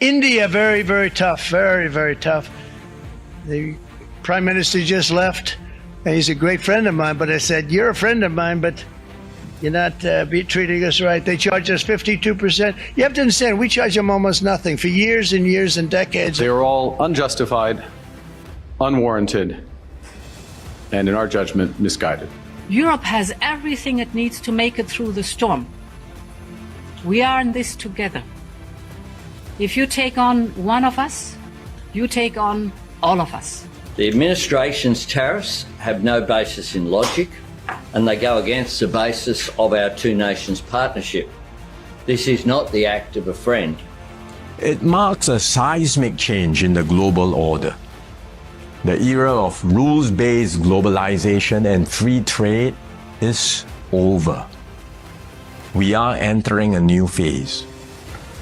India, very, very tough, very, very tough. The Prime Minister just left. He's a great friend of mine, but I said, you're a friend of mine, but you're not treating us right. They charge us 52%. You have to understand, we charge them almost nothing for years and years and decades. They were all unjustified, unwarranted, and in our judgment, misguided. Europe has everything it needs to make it through the storm. We are in this together. If you take on one of us, you take on all of us. The administration's tariffs have no basis in logic, and they go against the basis of our two nations partnership. This is not the act of a friend. It marks a seismic change in the global order. The era of rules-based globalization and free trade is over. We are entering a new phase,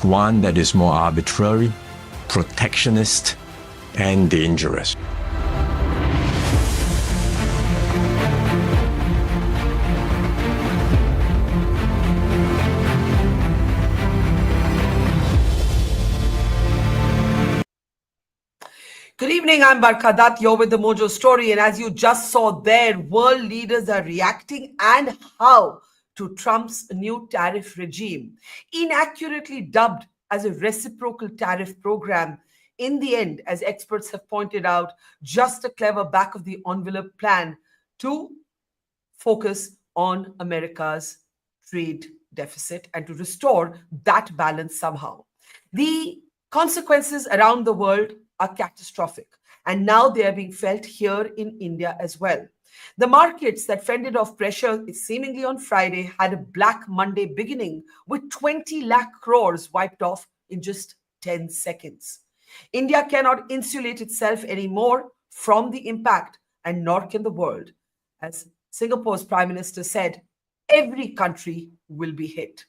one that is more arbitrary, protectionist, and dangerous. Good evening, I'm Barkha Dutt. You're with the Mojo Story, and as you just saw there, world leaders are reacting and how to Trump's new tariff regime, inaccurately dubbed as a reciprocal tariff program. In the end, as experts have pointed out, just a clever back-of-the-envelope plan to focus on America's trade deficit and to restore that balance somehow. The consequences around the world are catastrophic, and now they are being felt here in India as well. The markets that fended off pressure seemingly on Friday had a Black Monday beginning with 20 lakh crores wiped off in just 10 seconds. India cannot insulate itself anymore from the impact, and nor can the world. As Singapore's Prime Minister said, every country will be hit.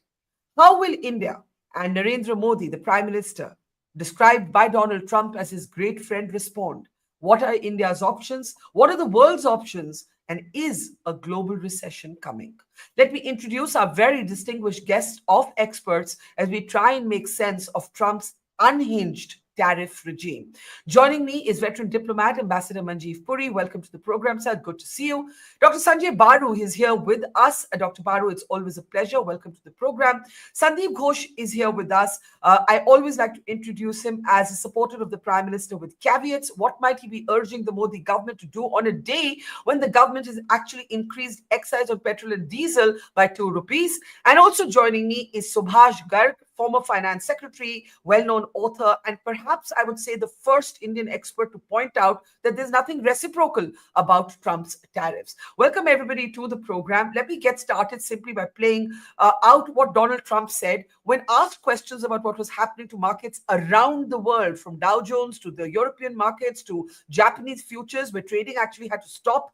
How will India and Narendra Modi, the Prime Minister, described by Donald Trump as his great friend, respond? What are India's options? What are the world's options? And is a global recession coming? Let me introduce our very distinguished guest of experts as we try and make sense of Trump's unhinged tariff regime. Joining me is veteran diplomat, Ambassador Manjeev Puri. Welcome to the program, sir. Good to see you. Dr. Sanjaya Baru is here with us. Dr. Baru, it's always a pleasure. Welcome to the program. Sandip Ghose is here with us. I always like to introduce him as a supporter of the Prime Minister with caveats. What might he be urging the Modi government to do on a day when the government has actually increased excise on petrol and diesel by 2 rupees? And also joining me is Subhash, Garg, former finance secretary, well-known author, and perhaps I would say the first Indian expert to point out that there's nothing reciprocal about Trump's tariffs. Welcome everybody to the program. Let me get started simply by playing out what Donald Trump said when asked questions about what was happening to markets around the world, from Dow Jones to the European markets to Japanese futures, where trading actually had to stop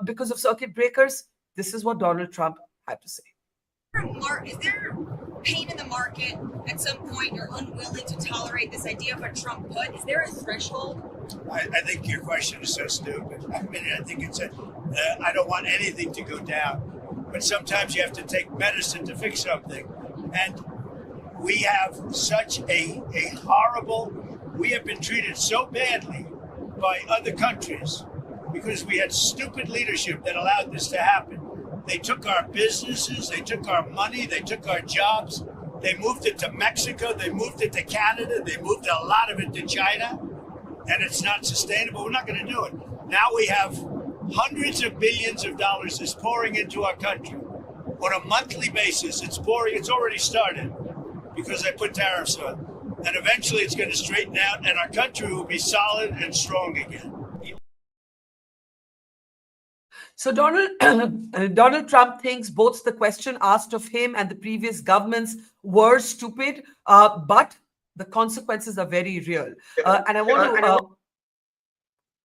because of circuit breakers. This is what Donald Trump had to say. Is there pain in the market at some point? You're unwilling to tolerate this idea of a Trump put? Is there a threshold? I think your question is so stupid. I mean, I think it's I don't want anything to go down, but sometimes you have to take medicine to fix something. And we have such a horrible, we have been treated so badly by other countries because we had stupid leadership that allowed this to happen. They took our businesses, they took our money, they took our jobs, they moved it to Mexico, they moved it to Canada, they moved a lot of it to China, and it's not sustainable. We're not going to do it. Now we have hundreds of billions of dollars is pouring into our country. On a monthly basis, it's pouring, it's already started because I put tariffs on. And eventually it's going to straighten out and our country will be solid and strong again. So Donald Trump thinks both the question asked of him and the previous governments were stupid, but the consequences are very real. And I want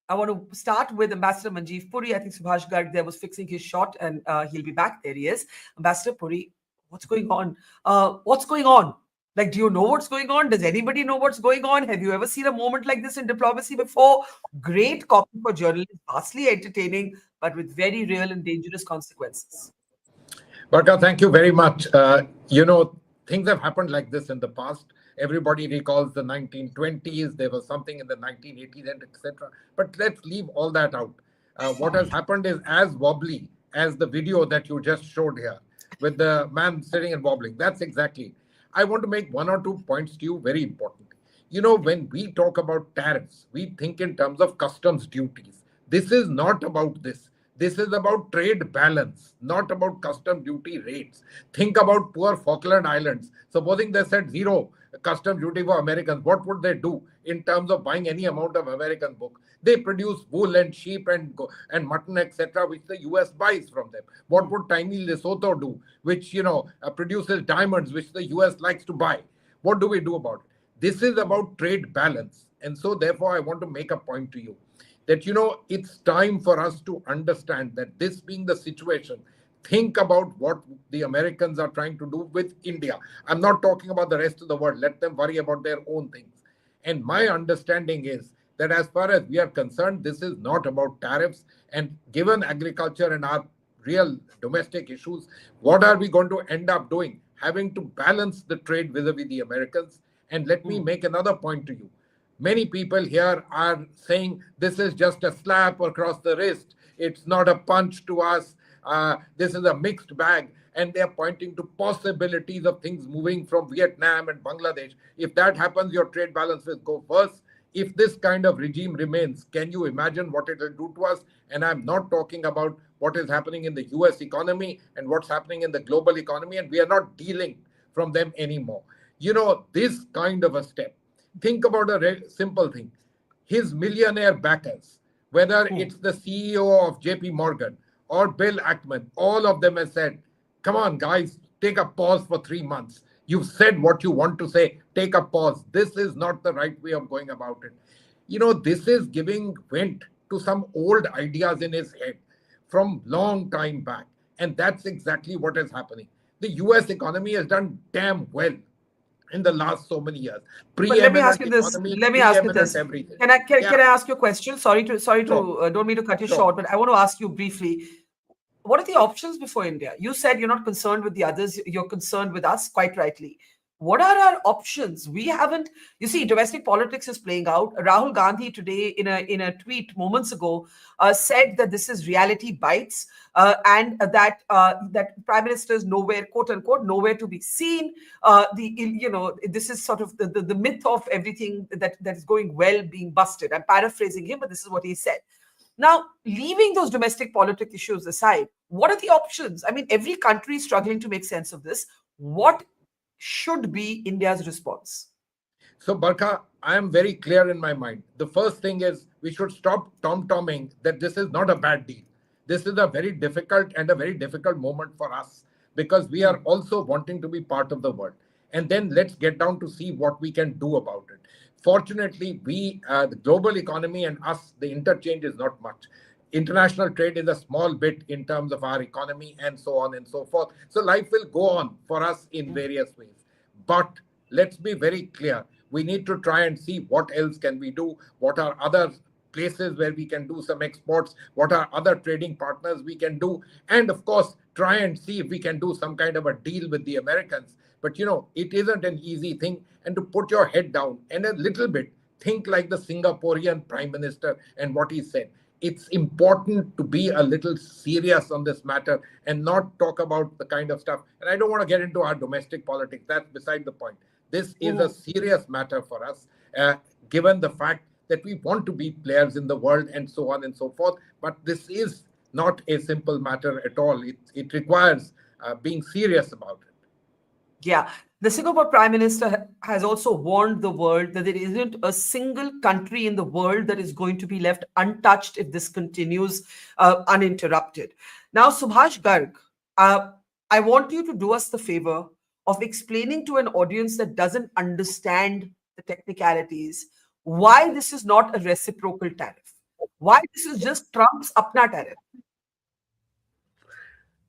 to start with Ambassador Manjeev Puri. I think Subhash Garg there was fixing his shot, and he'll be back. There he is. Ambassador Puri, what's going on? What's going on? Like, do you know what's going on? Does anybody know what's going on? Have you ever seen a moment like this in diplomacy before? Great copy for journalists, vastly entertaining, but with very real and dangerous consequences. Barkha, thank you very much. Things have happened like this in the past. Everybody recalls the 1920s. There was something in the 1980s, and etc. But let's leave all that out. What has happened is as wobbly as the video that you just showed here with the man sitting and wobbling. That's exactly. I want to make one or two points to you, very important. When we talk about tariffs, we think in terms of customs duties. This is not about this. This is about trade balance, not about custom duty rates. Think about poor Falkland Islands. Supposing they said zero custom duty for Americans, what would they do in terms of buying any amount of American book? They produce wool and sheep and mutton, etc., which the US buys from them. What would tiny Lesotho do, which produces diamonds, which the US likes to buy? What do we do about it? This is about trade balance. And so therefore, I want to make a point to you that, it's time for us to understand that this being the situation, think about what the Americans are trying to do with India. I'm not talking about the rest of the world. Let them worry about their own things. And my understanding is that as far as we are concerned, this is not about tariffs. And given agriculture and our real domestic issues, what are we going to end up doing? Having to balance the trade vis-a-vis the Americans. And let me make another point to you. Many people here are saying this is just a slap across the wrist. It's not a punch to us. This is a mixed bag. And they're pointing to possibilities of things moving from Vietnam and Bangladesh. If that happens, your trade balance will go worse. If this kind of regime remains, can you imagine what it will do to us? And I'm not talking about what is happening in the US economy and what's happening in the global economy. And we are not dealing from them anymore. This kind of a step. Think about a simple thing. His millionaire backers, whether it's the CEO of JP Morgan or Bill Ackman, all of them have said, come on, guys, take a pause for 3 months. You've said what you want to say. Take a pause. This is not the right way of going about it. This is giving vent to some old ideas in his head from long time back. And that's exactly what is happening. The US economy has done damn well in the last so many years. But let me ask you this. Everything. Can I ask you a question? Sorry to don't mean to cut you short, but I want to ask you briefly. What are the options before India? You said you're not concerned with the others. You're concerned with us, quite rightly. What are our options? We haven't. You see, domestic politics is playing out. Rahul Gandhi today, in a tweet moments ago, said that this is reality bites, and that prime minister is nowhere, quote unquote, nowhere to be seen. This is sort of the myth of everything that is going well being busted. I'm paraphrasing him, but this is what he said. Now, leaving those domestic politic issues aside, what are the options? I mean, every country is struggling to make sense of this. What should be India's response? So, Barkha, I am very clear in my mind. The first thing is we should stop tom-tomming that this is not a bad deal. This is a very difficult moment for us because we are also wanting to be part of the world. And then let's get down to see what we can do about it. Fortunately, the global economy and us, the interchange is not much. International trade is a small bit in terms of our economy and so on and so forth. So life will go on for us in various ways. But let's be very clear. We need to try and see what else can we do. What are other places where we can do some exports? What are other trading partners we can do? And of course, try and see if we can do some kind of a deal with the Americans. But it isn't an easy thing. And to put your head down and a little bit think like the Singaporean Prime Minister and what he said. It's important to be a little serious on this matter and not talk about the kind of stuff. And I don't want to get into our domestic politics. That's beside the point. This is a serious matter for us, given the fact that we want to be players in the world and so on and so forth. But this is not a simple matter at all. It requires being serious about it. Yeah. The Singapore Prime Minister has also warned the world that there isn't a single country in the world that is going to be left untouched if this continues uninterrupted. Now, Subhash Garg, I want you to do us the favor of explaining to an audience that doesn't understand the technicalities why this is not a reciprocal tariff, why this is just Trump's apna tariff.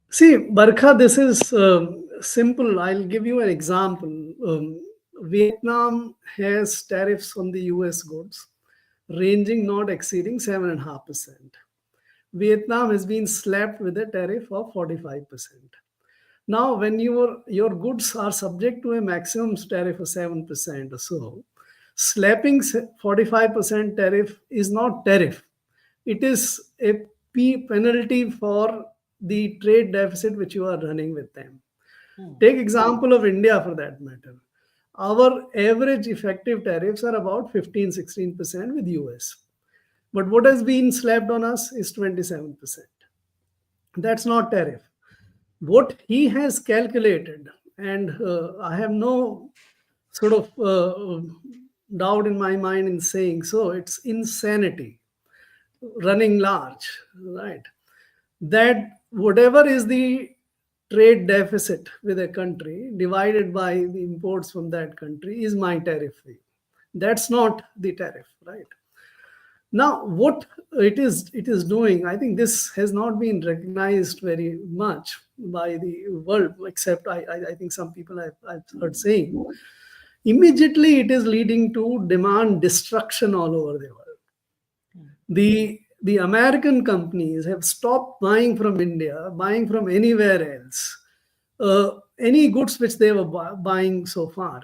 See, Barkha, this is simple. I'll give you an example. Vietnam has tariffs on the US goods ranging not exceeding 7.5%. Vietnam has been slapped with a tariff of 45%. Now, when your goods are subject to a maximum tariff of 7% or so, slapping 45% tariff is not tariff. It is a penalty for the trade deficit which you are running with them. Take example of India for that matter. Our average effective tariffs are about 15-16% with US. But what has been slapped on us is 27%. That's not tariff. What he has calculated, and I have no sort of doubt in my mind in saying so, it's insanity running large, right? That whatever is the trade deficit with a country divided by the imports from that country is my tariff fee. That's not the tariff, right? Now, what it is doing, I think this has not been recognized very much by the world, except I think some people I've heard saying. Immediately, it is leading to demand destruction all over the world. The American companies have stopped buying from India, buying from anywhere else, any goods which they were buying so far.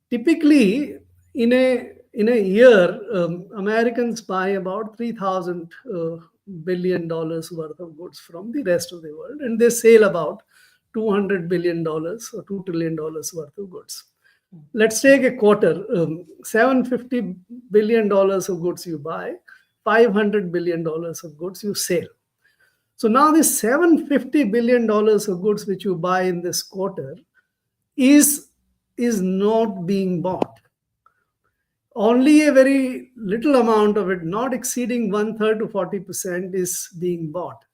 Typically, in a year, Americans buy about $3,000 billion worth of goods from the rest of the world, and they sell about $200 billion or $2 trillion worth of goods. Let's take a quarter, $750 billion of goods you buy, $500 billion of goods you sell. So now this $750 billion of goods which you buy in this quarter is not being bought. Only a very little amount of it, not exceeding 1/3 to 40%, is being bought.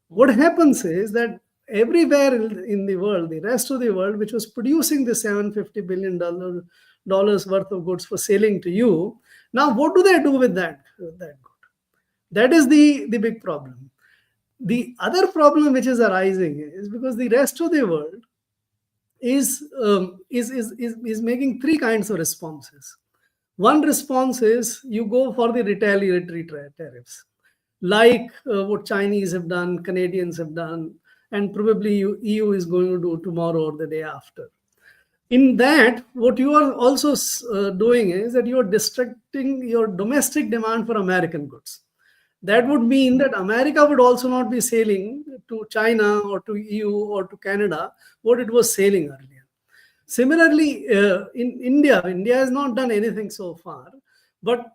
What happens is that everywhere in the world, the rest of the world, which was producing the $750 billion worth of goods for selling to you, now what do they do with that good? That is the big problem. The other problem which is arising is because the rest of the world is making three kinds of responses. One response is you go for the retaliatory tariffs, like what Chinese have done, Canadians have done, and probably EU is going to do tomorrow or the day after. In that, what you are also doing is that you are restricting your domestic demand for American goods. That would mean that America would also not be selling to China or to EU or to Canada what it was selling earlier. Similarly, in India has not done anything so far, but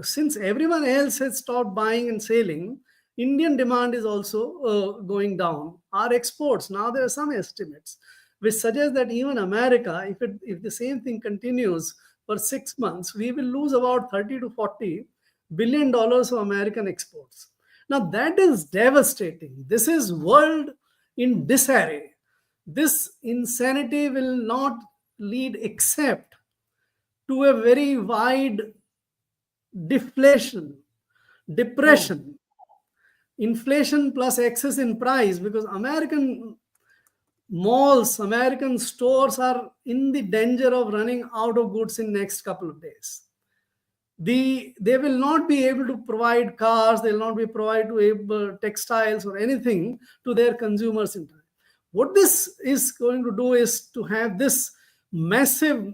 since everyone else has stopped buying and selling, Indian demand is also going down. Our exports, now there are some estimates which suggest that even America, if the same thing continues for 6 months, we will lose about $30 to $40 billion of American exports. Now that is devastating. This is world in disarray. This insanity will not lead except to a very wide depression, inflation plus excess in price, because American malls, American stores are in the danger of running out of goods in next couple of days. They will not be able to provide cars, they will not be provide to textiles or anything to their consumers in time. What this is going to do is to have this massive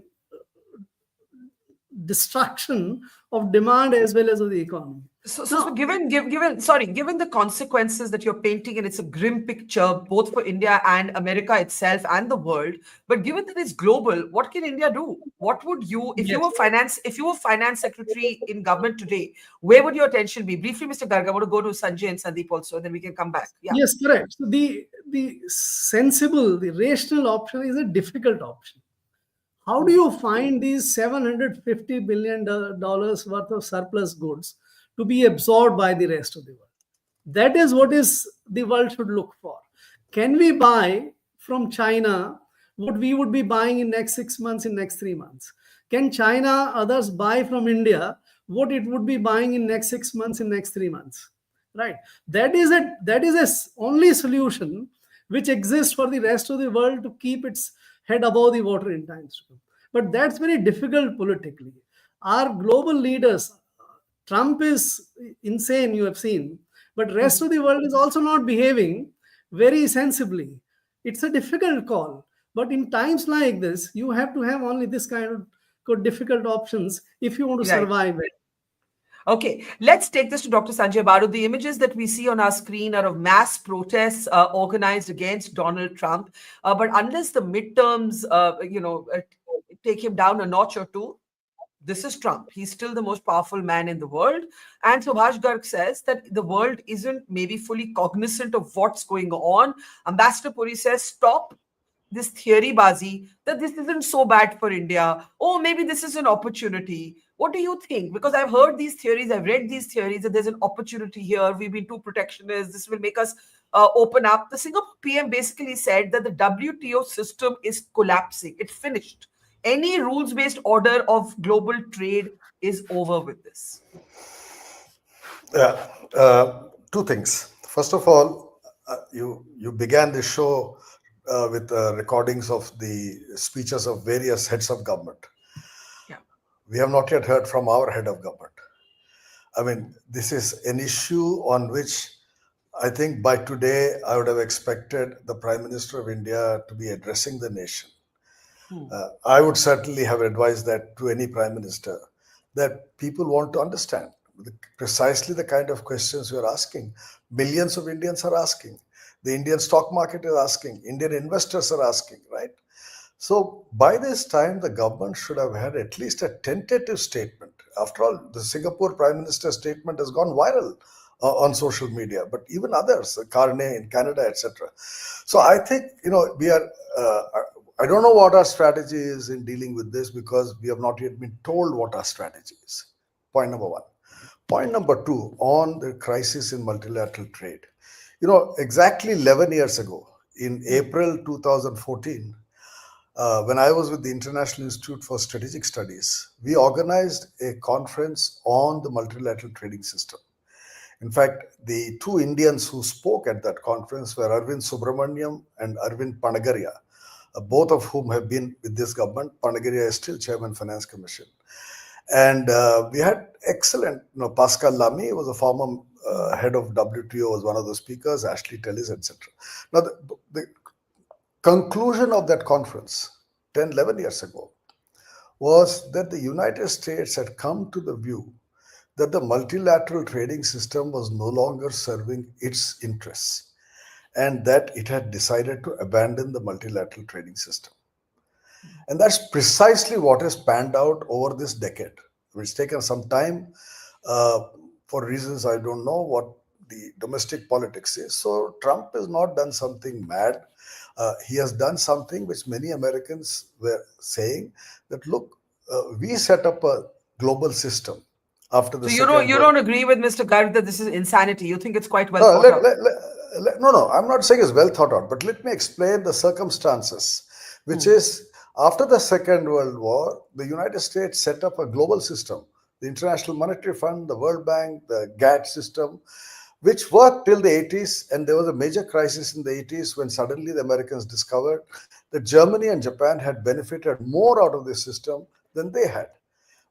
destruction of demand as well as of the economy. So given the consequences that you're painting, and it's a grim picture both for India and America itself and the world, but given that it's global, what can India do? What would you, if you were finance secretary in government today, where would your attention be? Briefly, Mr. Garg, I want to go to Sanjay and Sandip also, and then we can come back. Yeah. Yes, correct. So the sensible, the rational option is a difficult option. How do you find these $750 billion worth of surplus goods to be absorbed by the rest of the world? That is what the world should look for. Can we buy from China what we would be buying in next 6 months, in next 3 months? Can China, others buy from India what it would be buying in next 6 months, in next 3 months? Right. That is a only solution which exists for the rest of the world to keep its head above the water in times to come. But that's very difficult politically. Our global leaders, Trump is insane, you have seen, but rest of the world is also not behaving very sensibly. It's a difficult call. But in times like this, you have to have only this kind of difficult options if you want to Right. survive it. Okay, let's take this to Dr. Sanjay Baru. The images that we see on our screen are of mass protests organized against Donald Trump. But unless the midterms, take him down a notch or two, this is Trump. He's still the most powerful man in the world. And Subhash Garg says that the world isn't maybe fully cognizant of what's going on. Ambassador Puri says, stop this theory bazi that this isn't so bad for India. Oh, maybe this is an opportunity. What do you think? Because I've heard these theories, I've read these theories that there's an opportunity here. We've been too protectionist. This will make us open up. The Singapore PM basically said that the WTO system is collapsing. It's finished. Any rules-based order of global trade is over with this. Yeah, two things. First of all, you began the show with recordings of the speeches of various heads of government. Yeah. We have not yet heard from our head of government. I mean, this is an issue on which I think by today I would have expected the Prime Minister of India to be addressing the nation. I would certainly have advised that to any Prime Minister, that people want to understand precisely the kind of questions you're asking. Millions of Indians are asking. The Indian stock market is asking. Indian investors are asking, right? So by this time, the government should have had at least a tentative statement. After all, the Singapore Prime Minister's statement has gone viral on social media, but even others, Carney in Canada, etc. So I think, we are, I don't know what our strategy is in dealing with this because we have not yet been told what our strategy is. Point number one. Point number two, on the crisis in multilateral trade. Exactly 11 years ago, in April 2014, when I was with the International Institute for Strategic Studies, we organized a conference on the multilateral trading system. In fact, the two Indians who spoke at that conference were Arvind Subramaniam and Arvind Panagaria, both of whom have been with this government. Panagaria is still Chairman Finance Commission. And we had excellent, Pascal Lamy was a former head of WTO, was one of the speakers, Ashley Tellis, etc. Now, the conclusion of that conference 10, 11 years ago was that the United States had come to the view that the multilateral trading system was no longer serving its interests and that it had decided to abandon the multilateral trading system. And that's precisely what has panned out over this decade. It's taken some time for reasons I don't know what the domestic politics is. So Trump has not done something mad. He has done something which many Americans were saying that, look, we set up a global system after the So you don't agree with Mr. Garg that this is insanity. You think it's quite well thought out. No, I'm not saying it's well thought out, but let me explain the circumstances, which is after the Second World War, the United States set up a global system, the International Monetary Fund, the World Bank, the GATT system, which worked till the 80s. And there was a major crisis in the 80s when suddenly the Americans discovered that Germany and Japan had benefited more out of this system than they had.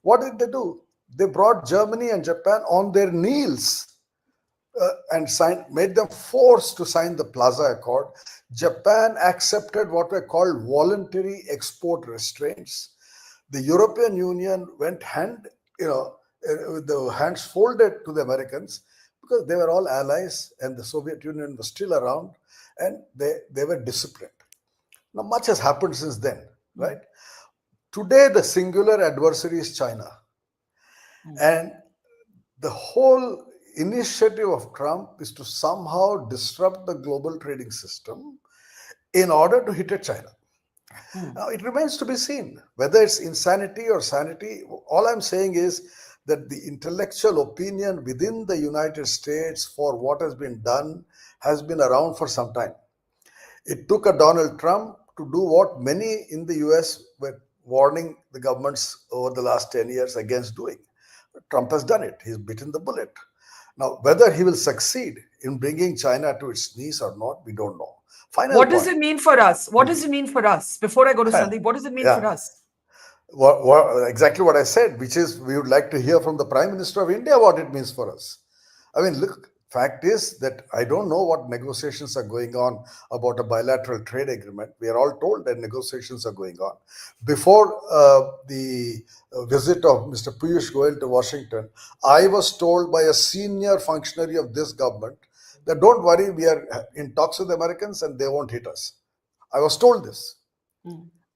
What did they do? They brought Germany and Japan on their knees and made them forced to sign the Plaza Accord. Japan accepted what were called voluntary export restraints. The European Union went with the hands folded to the Americans because they were all allies and the Soviet Union was still around and they were disciplined. Now, much has happened since then, right? Today, the singular adversary is China. And the whole initiative of Trump is to somehow disrupt the global trading system in order to hit at China. Now, it remains to be seen whether it's insanity or sanity. All I'm saying is that the intellectual opinion within the United States for what has been done has been around for some time. It took a Donald Trump to do what many in the US were warning the governments over the last 10 years against doing. Trump has done it. He's bitten the bullet. Now, whether he will succeed in bringing China to its knees or not, we don't know. What does it mean for us? What does it mean for us? Before I go to Sandip, what does it mean for us? Exactly what I said, which is we would like to hear from the Prime Minister of India what it means for us. I mean, look, Fact is that I don't know what negotiations are going on about a bilateral trade agreement. We are all told that negotiations are going on. Before the visit of Mr. Piyush Goyal to Washington, I was told by a senior functionary of this government that don't worry, we are in talks with the Americans and they won't hit us. I was told this,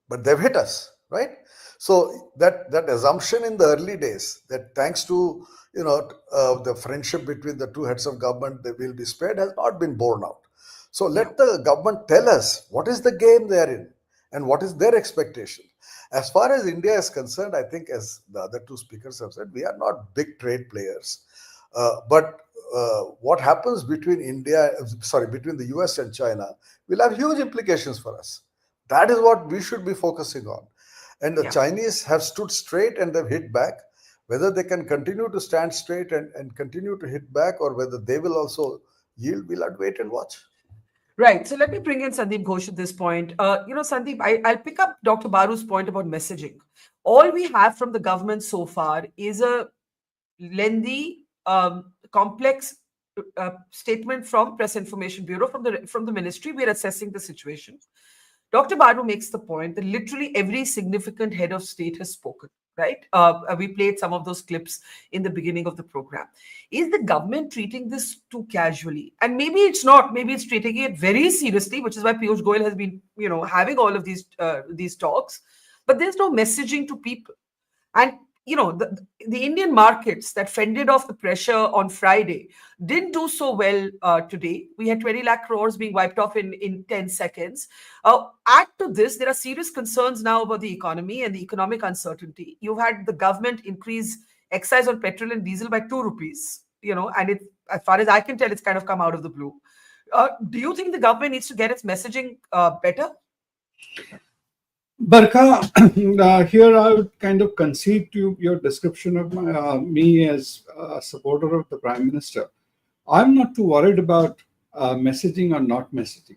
but they've hit us, right? So that assumption in the early days that thanks to the friendship between the two heads of government they will be spared has not been borne out. So let the government tell us what is the game they are in and what is their expectation. As far as India is concerned, I think as the other two speakers have said, we are not big trade players. But what happens between between the US and China will have huge implications for us. That is what we should be focusing on. And the Chinese have stood straight and they've hit back. Whether they can continue to stand straight and continue to hit back, or whether they will also yield, we'll have to wait and watch. Right. So let me bring in Sandip Ghosh at this point. Sandip, I'll pick up Dr. Baru's point about messaging. All we have from the government so far is a lengthy, complex statement from Press Information Bureau, from the ministry. We're assessing the situation. Dr. Baru makes the point that literally every significant head of state has spoken, right? We played some of those clips in the beginning of the program. Is the government treating this too casually? And maybe it's not. Maybe it's treating it very seriously, which is why Piyush Goyal has been, having all of these talks. But there's no messaging to people. And the Indian markets that fended off the pressure on Friday didn't do so well today. We had 20 lakh crores being wiped off in 10 seconds. Add to this, there are serious concerns now about the economy and the economic uncertainty. You've had the government increase excise on petrol and diesel by 2 rupees, and it, as far as I can tell, it's kind of come out of the blue. Do you think the government needs to get its messaging better? Barkha, here I would kind of concede to your description of me as a supporter of the Prime Minister. I'm not too worried about messaging or not messaging.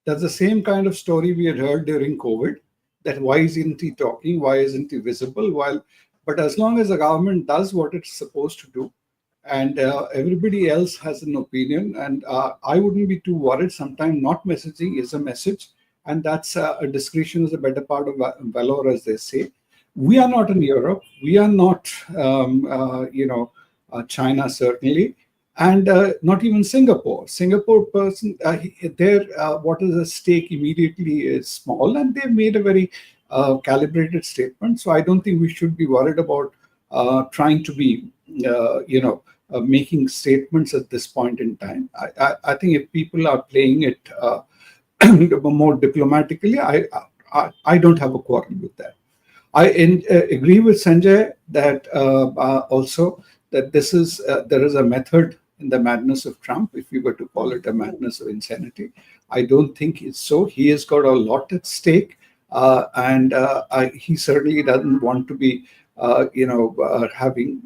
That's the same kind of story we had heard during COVID, that why isn't he talking, why isn't he visible? But as long as the government does what it's supposed to do, and everybody else has an opinion, and I wouldn't be too worried. Sometimes not messaging is a message. And that's a discretion is a better part of valor, as they say. We are not in Europe. We are not, China certainly, and not even Singapore. Singapore person, what is at stake immediately is small, and they've made a very calibrated statement. So I don't think we should be worried about trying to be, making statements at this point in time. I think if people are playing it more diplomatically, I don't have a quarrel with that. I agree with Sanjay that also that there is a method in the madness of Trump, if we were to call it a madness of insanity. I don't think it's so. He has got a lot at stake, and he certainly doesn't want to be, having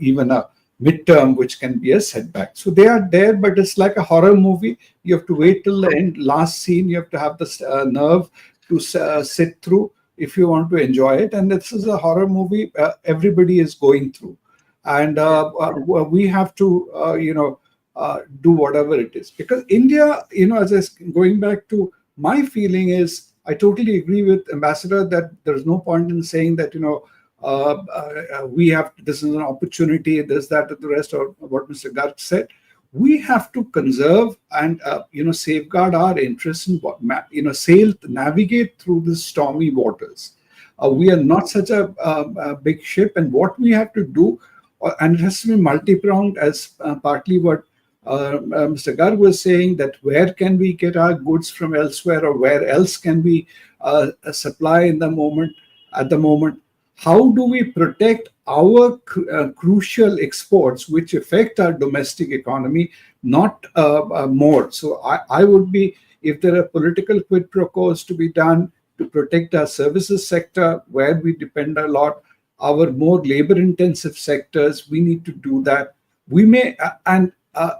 even a midterm, which can be a setback. So they are there, but it's like a horror movie. You have to wait till the end, last scene. You have to have the nerve to sit through if you want to enjoy it. And this is a horror movie everybody is going through. And we have to, do whatever it is. Because India, going back to my feeling is, I totally agree with Ambassador that there's no point in saying that, this is an opportunity, this, that, and the rest, or what Mr. Garg said. We have to conserve and, safeguard our interests and, navigate through the stormy waters. We are not such a big ship, and what we have to do, and it has to be multi-pronged, as partly what Mr. Garg was saying, that where can we get our goods from elsewhere, or where else can we supply at the moment. How do we protect our crucial exports, which affect our domestic economy, not more? So I would be, if there are political quid pro quos to be done to protect our services sector, where we depend a lot, our more labor-intensive sectors, we need to do that. We may, and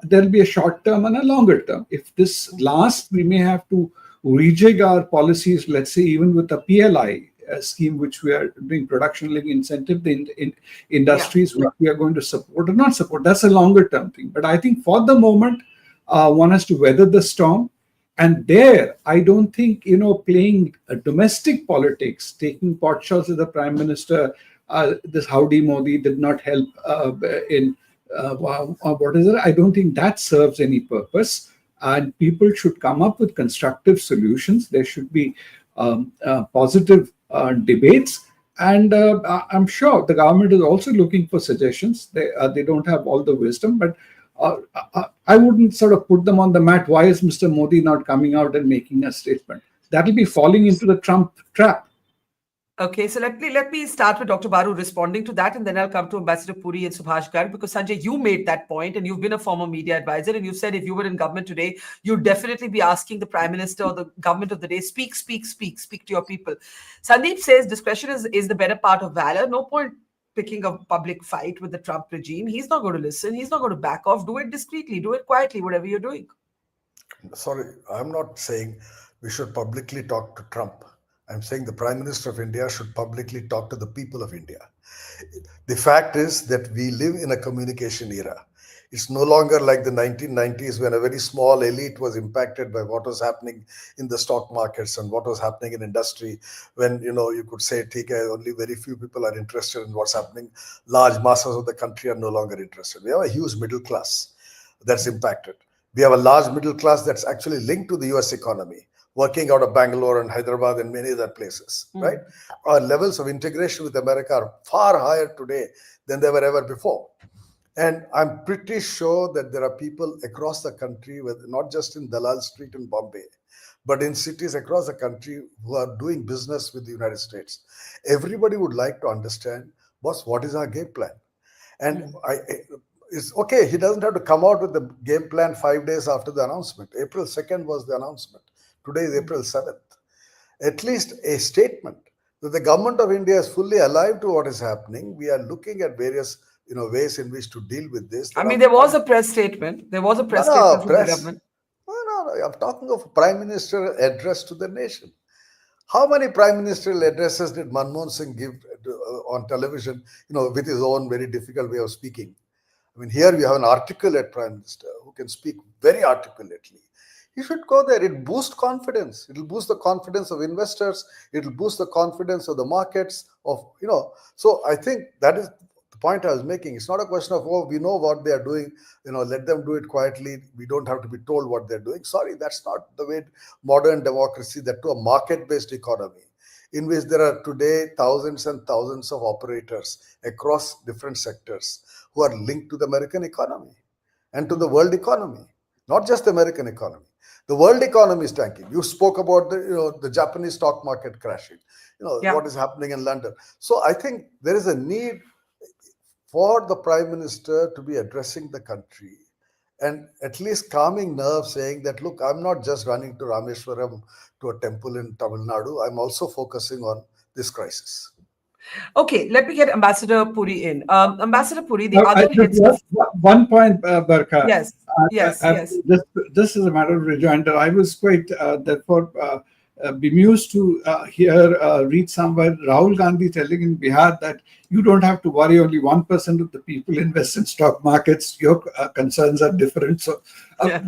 there'll be a short term and a longer term. If this lasts, we may have to rejig our policies, let's say even with the PLI, scheme which we are doing, production linked incentive, in industries which we are going to support or not support. That's a longer term thing. But I think for the moment, one has to weather the storm. And there, I don't think, playing domestic politics, taking pot shots at the Prime Minister, this Howdy Modi did not help what is it? I don't think that serves any purpose. And people should come up with constructive solutions. There should be positive debates. And I'm sure the government is also looking for suggestions. They don't have all the wisdom, but I wouldn't sort of put them on the mat. Why is Mr. Modi not coming out and making a statement? That'll be falling into the Trump trap. Okay, so let me start with Dr. Baru responding to that, and then I'll come to Ambassador Puri and Subhash Garg, because Sanjay, you made that point, and you've been a former media advisor, and you said if you were in government today, you'd definitely be asking the Prime Minister or the government of the day, speak to your people. Sandip says discretion is the better part of valor. No point picking a public fight with the Trump regime. He's not going to listen. He's not going to back off. Do it discreetly. Do it quietly, whatever you're doing. Sorry, I'm not saying we should publicly talk to Trump. I'm saying the Prime Minister of India should publicly talk to the people of India. The fact is that we live in a communication era. It's no longer like the 1990s when a very small elite was impacted by what was happening in the stock markets and what was happening in industry, when, you could say, only very few people are interested in what's happening. Large masses of the country are no longer interested. We have a huge middle class that's impacted. We have a large middle class that's actually linked to the US economy, working out of Bangalore and Hyderabad and many other places, right? Our levels of integration with America are far higher today than they were ever before. And I'm pretty sure that there are people across the country, not just in Dalal Street in Bombay, but in cities across the country who are doing business with the United States. Everybody would like to understand, boss, what is our game plan? And it's okay, he doesn't have to come out with the game plan 5 days after the announcement. April 2nd was the announcement. Today is April 7th. At least a statement that the government of India is fully alive to what is happening. We are looking at various ways in which to deal with this. There was a press statement. There was a press statement from the government. No, I'm talking of a Prime Minister address to the nation. How many Prime Ministerial addresses did Manmohan Singh give on television, with his own very difficult way of speaking? Here we have an articulate Prime Minister who can speak very articulately. You should go there. It boosts confidence. It will boost the confidence of investors. It will boost the confidence of the markets. So I think that is the point I was making. It's not a question of, we know what they are doing. Let them do it quietly. We don't have to be told what they're doing. Sorry, that's not the way modern democracy, that to a market-based economy, in which there are today thousands and thousands of operators across different sectors who are linked to the American economy and to the world economy, not just the American economy. The world economy is tanking. You spoke about the Japanese stock market crashing, what is happening in London. So I think there is a need for the Prime Minister to be addressing the country and at least calming nerves, saying that, look, I'm not just running to Rameshwaram to a temple in Tamil Nadu. I'm also focusing on this crisis. Okay, let me get Ambassador Puri in. Ambassador Puri, the other heads of... One point, Barkha. Yes. This is a matter of rejoinder. I was quite, therefore, bemused to read somewhere Rahul Gandhi telling in Bihar that you don't have to worry, only 1% of the people invest in stock markets. Your concerns are different. So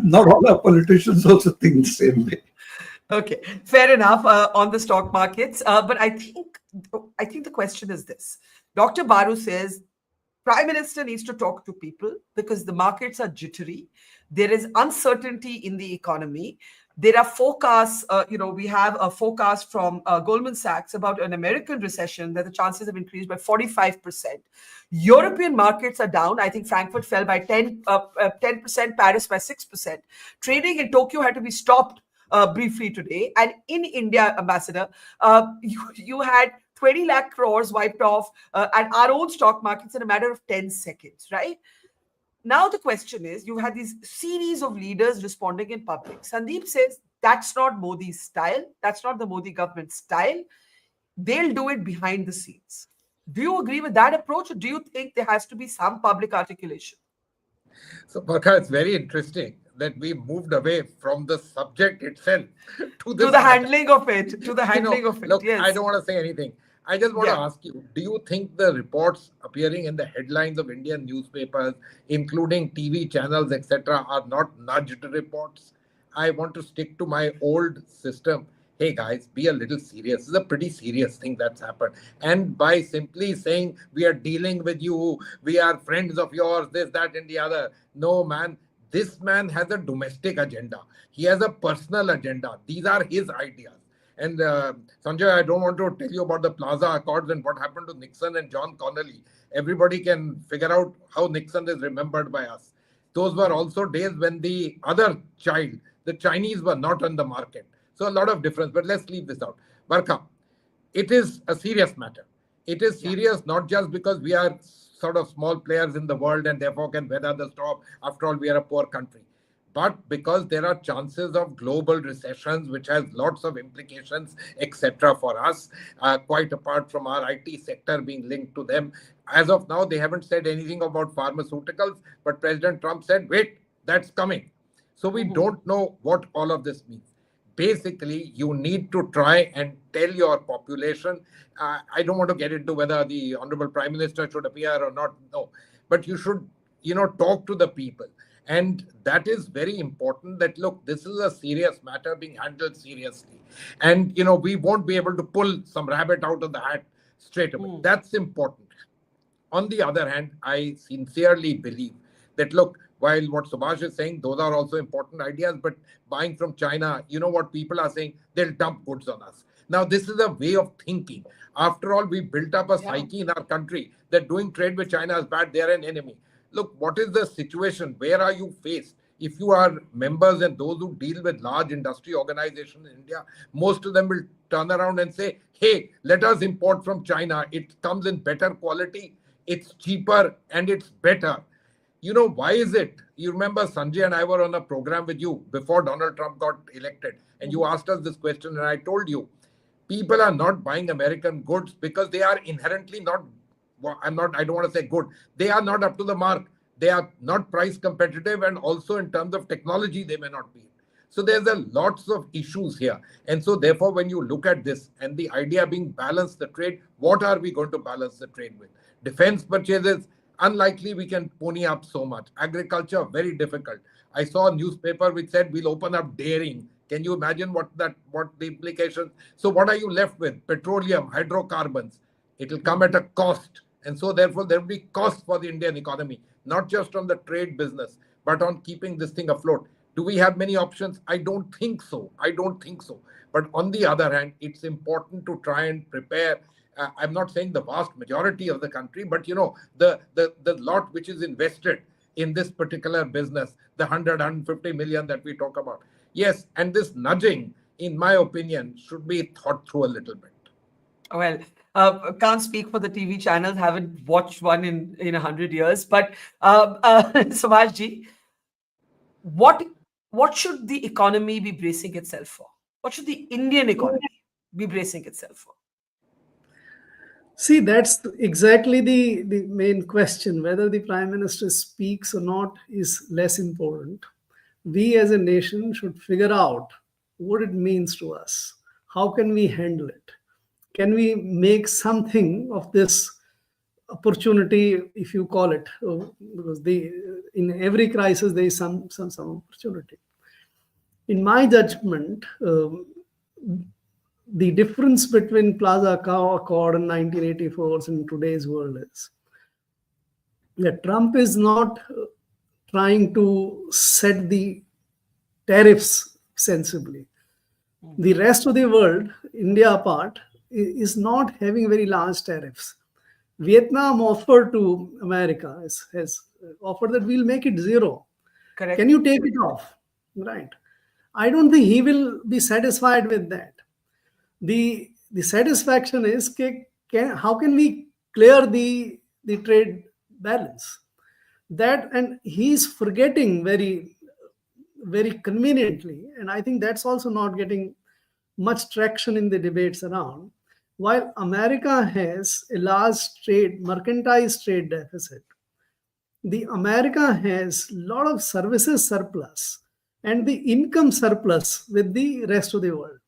not all our politicians also think the same way. Okay, fair enough on the stock markets. But I think the question is this. Dr. Baru says, Prime Minister needs to talk to people because the markets are jittery. There is uncertainty in the economy. There are forecasts, we have a forecast from Goldman Sachs about an American recession that the chances have increased by 45%. European markets are down. I think Frankfurt fell by 10%, Paris by 6%. Trading in Tokyo had to be stopped briefly today. And in India, Ambassador, you had 20 lakh crores wiped off at our own stock markets in a matter of 10 seconds, right? Now the question is, you had these series of leaders responding in public. Sandip says that's not Modi's style. That's not the Modi government style. They'll do it behind the scenes. Do you agree with that approach, or do you think there has to be some public articulation? So, Barkha, it's very interesting. that we moved away from the subject itself to To this the matter. handling of it. To the handling of it. Look, Yes. I don't want to say anything. I just want to Yeah. ask you, do you think the reports appearing in the headlines of Indian newspapers, including TV channels, etc., are not nudged reports? I want to stick to my old system. Hey guys, be a little serious. This is a pretty serious thing that's happened. And by simply saying we are dealing with you, we are friends of yours, this, that, and the other. No, man, this man has a domestic agenda. He has a personal agenda. These are his ideas. And Sanjay, I don't want to tell you about the Plaza Accords and what happened to Nixon and John Connolly. Everybody can figure out how Nixon is remembered by us. Those were also days when the other child, the Chinese, were not on the market. So a lot of difference, but let's leave this out. Barkha, it is a serious matter. It is serious not just because we are sort of small players in the world and therefore can weather the storm. After all, we are a poor country. But because there are chances of global recessions, which has lots of implications, etc. for us, quite apart from our IT sector being linked to them. As of now, they haven't said anything about pharmaceuticals, but President Trump said, wait, that's coming. So we don't know what all of this means. Basically, you need to try and tell your population. I don't want to get into whether the Honorable Prime Minister should appear or not. No, but you should, talk to the people. And that is very important that, look, this is a serious matter being handled seriously. And, we won't be able to pull some rabbit out of the hat straight away. That's important. On the other hand, I sincerely believe that, look, while what Subhash is saying, those are also important ideas, but buying from China, what people are saying, they'll dump goods on us. Now, this is a way of thinking. After all, we built up a psyche in our country that doing trade with China is bad, they're an enemy. Look, what is the situation? Where are you faced? If you are members and those who deal with large industry organizations in India, most of them will turn around and say, hey, let us import from China. It comes in better quality, it's cheaper, and it's better. Why is it? You remember Sanjay and I were on a program with you before Donald Trump got elected. And you asked us this question and I told you, people are not buying American goods because they are inherently not, I don't want to say good. They are not up to the mark. They are not price competitive. And also in terms of technology, they may not be. So there's lots of issues here. And so therefore, when you look at this and the idea being balance the trade, what are we going to balance the trade with? Defense purchases, unlikely we can pony up so much. Agriculture, very difficult. I saw a newspaper which said we'll open up dairying. Can you imagine what the implications? So what are you left with? Petroleum, hydrocarbons. It will come at a cost. And so therefore there will be cost for the Indian economy, not just on the trade business, but on keeping this thing afloat. Do we have many options? I don't think so. But on the other hand, it's important to try and prepare. I'm not saying the vast majority of the country, but the lot which is invested in this particular business, the 150 million that we talk about. Yes, and this nudging, in my opinion, should be thought through a little bit. Well, can't speak for the TV channels, haven't watched one in 100 years. But Subhash ji, what should the economy be bracing itself for? What should the Indian economy be bracing itself for? See, that's exactly the main question. Whether the Prime Minister speaks or not is less important. We as a nation should figure out what it means to us. How can we handle it? Can we make something of this opportunity, if you call it? Because in every crisis, there is some opportunity. In my judgment, the difference between Plaza Accord in 1984 and today's world is that Trump is not trying to set the tariffs sensibly. The rest of the world, India apart, is not having very large tariffs. Vietnam offered to America, has offered that we'll make it zero. Correct. Can you take it off? Right. I don't think he will be satisfied with that. The satisfaction is how can we clear the trade balance? That, and he's forgetting very, very conveniently, and I think that's also not getting much traction in the debates around. While America has a large mercantilized trade deficit, America has a lot of services surplus. and the income surplus with the rest of the world.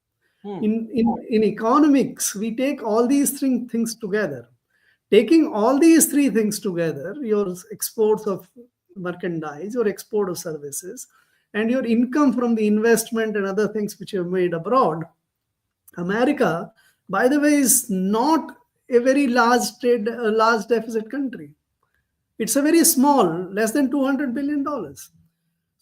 In economics, we take all these three things together. Taking all these three things together, your exports of merchandise, your export of services, and your income from the investment and other things which you have made abroad, America, by the way, is not a very large large deficit country. It's a very small, less than $200 billion.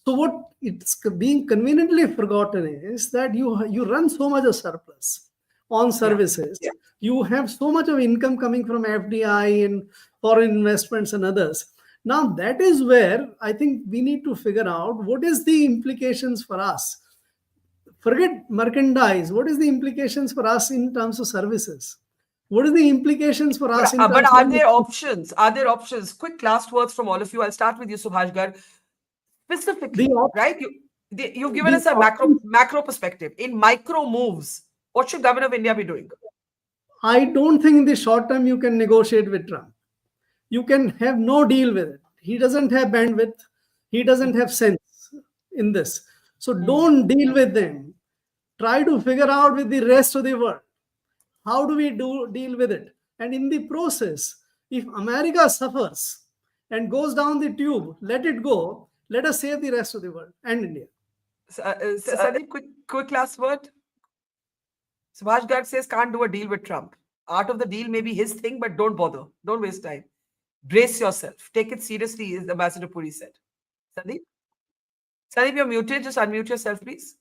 So what it's being conveniently forgotten is that you run so much of surplus on services. Yeah. You have so much of income coming from FDI and foreign investments and others. Now that is where I think we need to figure out what is the implications for us. Forget merchandise. What is the implications for us in terms of services? What are the implications for us? But are there options? Are there options? Quick last words from all of you. I'll start with you, Subhash Garg. Specifically, right? You've given us a macro perspective. In micro moves, what should Government of India be doing? I don't think in the short term you can negotiate with Trump. You can have no deal with it. He doesn't have bandwidth. He doesn't have sense in this. So don't deal with them. Try to figure out with the rest of the world. How do we deal with it? And in the process, if America suffers and goes down the tube, let it go. Let us save the rest of the world and India. Sandip, quick last word. Subhash Garg says can't do a deal with Trump. Art of the deal may be his thing, but don't bother. Don't waste time. Brace yourself. Take it seriously, as Ambassador Puri said. Sandip? Sandip, you're muted. Just unmute yourself, please.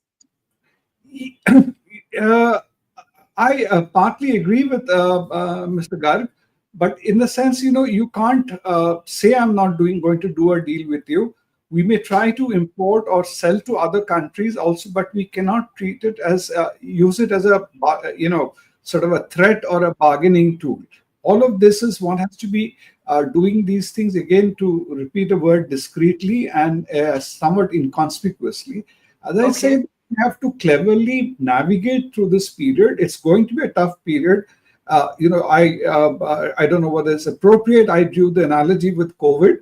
I partly agree with Mr. Garg, but in the sense, you can't say I'm not going to do a deal with you. We may try to import or sell to other countries also, but we cannot treat it as use it as a sort of a threat or a bargaining tool. All of this is one has to be doing these things, again, to repeat a word, discreetly and somewhat inconspicuously. As I said, we have to cleverly navigate through this period. It's going to be a tough period. I don't know whether it's appropriate. I drew the analogy with COVID.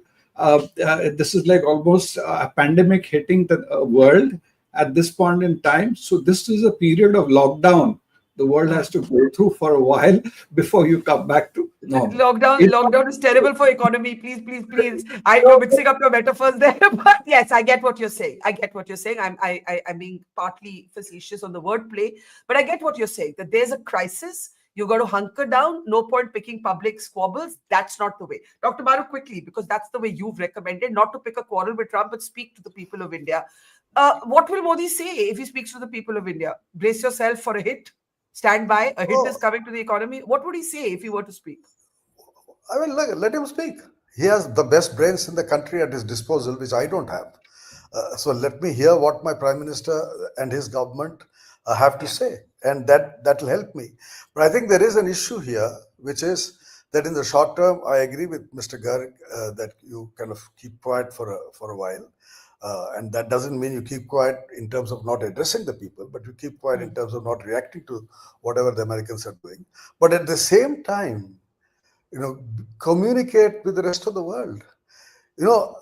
This is like almost a pandemic hitting the world at this point in time. So this is a period of lockdown the world has to go through for a while before you come back to normal. Lockdown is terrible for economy. Please. I know mixing up your metaphors there, but yes, I get what you're saying. I'm being partly facetious on the wordplay, but I get what you're saying, that there's a crisis. You got to hunker down. No point picking public squabbles. That's not the way. Dr. Maru, quickly, because that's the way you've recommended, not to pick a quarrel with Trump, but speak to the people of India. What will Modi say if he speaks to the people of India? Brace yourself for a hit. Stand by. A hit is coming to the economy. What would he say if he were to speak? I mean, let him speak. He has the best brains in the country at his disposal, which I don't have. So let me hear what my Prime Minister and his government have to say, and that will help me. But I think there is an issue here, which is that in the short term, I agree with Mr. Garg that you kind of keep quiet for a while. And that doesn't mean you keep quiet in terms of not addressing the people, but you keep quiet in terms of not reacting to whatever the Americans are doing. But at the same time, communicate with the rest of the world.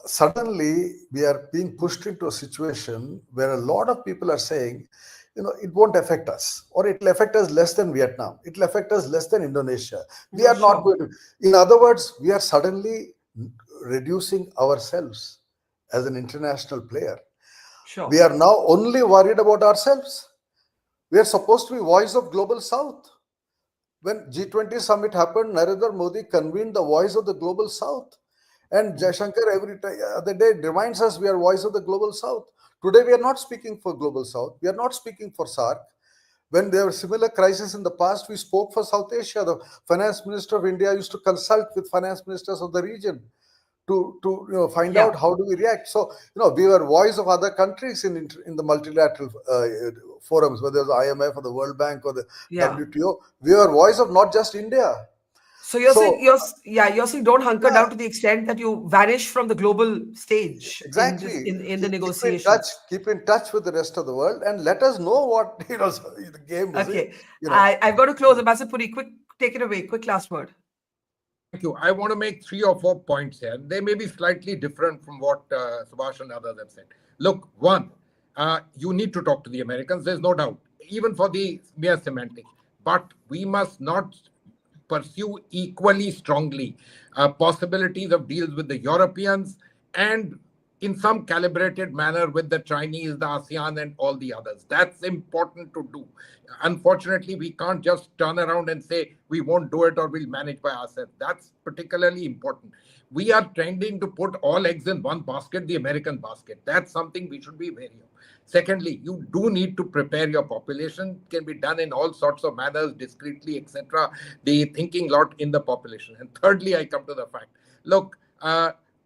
Suddenly we are being pushed into a situation where a lot of people are saying, it won't affect us, or it will affect us less than Vietnam. It will affect us less than Indonesia. We are not going to. In other words, we are suddenly reducing ourselves as an international player. Sure. We are now only worried about ourselves. We are supposed to be voice of global South. When G20 summit happened, Narendra Modi convened the voice of the global South. And Jaishankar every other day reminds us we are voice of the global South. Today, we are not speaking for global South. We are not speaking for SAARC. When there were similar crises in the past, we spoke for South Asia. The finance minister of India used to consult with finance ministers of the region to find out how do we react. So, we were voice of other countries in the multilateral forums, whether it was IMF or the World Bank or the WTO. We were voice of not just India. So you're saying don't hunker down to the extent that you vanish from the global stage. Exactly. In the negotiations. Keep in touch with the rest of the world and let us know what the game is. Okay. I've got to close. Ambassador Puri, take it away. Quick last word. Thank you. I want to make 3 or 4 points here. They may be slightly different from what Subhash and others have said. Look, one, you need to talk to the Americans, there's no doubt, even for the mere semantics. But we must not pursue equally strongly possibilities of deals with the Europeans and in some calibrated manner with the Chinese, the ASEAN and all the others. That's important to do. Unfortunately, we can't just turn around and say we won't do it or we'll manage by ourselves. That's particularly important. We are tending to put all eggs in one basket, the American basket. That's something we should be wary of. Secondly, you do need to prepare your population. It can be done in all sorts of manners, discreetly, etc. The thinking lot in the population. And thirdly, I come to the fact, look,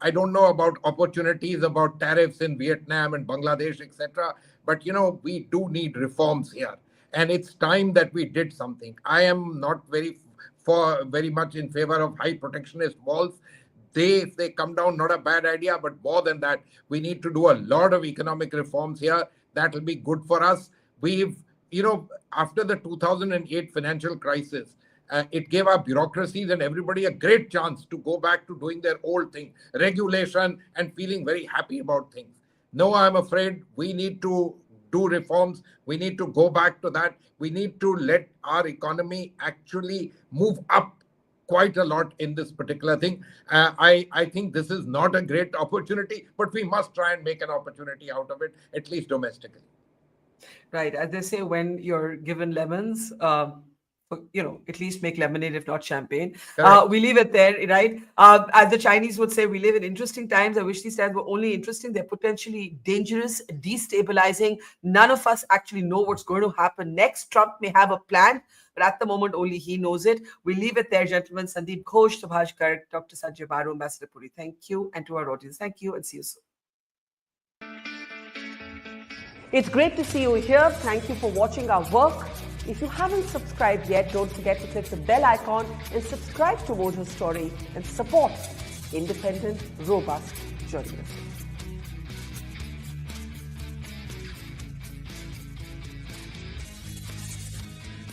I don't know about opportunities, about tariffs in Vietnam and Bangladesh, etc. But, we do need reforms here. And it's time that we did something. I am not very much in favor of high protectionist walls. If they come down, not a bad idea, but more than that, we need to do a lot of economic reforms here. That will be good for us. After the 2008 financial crisis, it gave our bureaucracies and everybody a great chance to go back to doing their old thing, regulation, and feeling very happy about things. No, I'm afraid we need to do reforms. We need to go back to that. We need to let our economy actually move up quite a lot in this particular thing. I think this is not a great opportunity, but we must try and make an opportunity out of it, at least domestically. Right. As they say, when you're given lemons, at least make lemonade, if not champagne. We leave it there, right? As the Chinese would say, we live in interesting times. I wish these times were only interesting. They're potentially dangerous, destabilizing. None of us actually know what's going to happen next. Trump may have a plan, but at the moment, only he knows it. We leave it there, gentlemen. Sandip Ghose, Subhash, Garg, Dr. Sanjaya Baru, Ambassador Puri. Thank you. And to our audience, thank you and see you soon. It's great to see you here. Thank you for watching our work. If you haven't subscribed yet, don't forget to click the bell icon and subscribe to Mojo Story and support independent, robust journalism.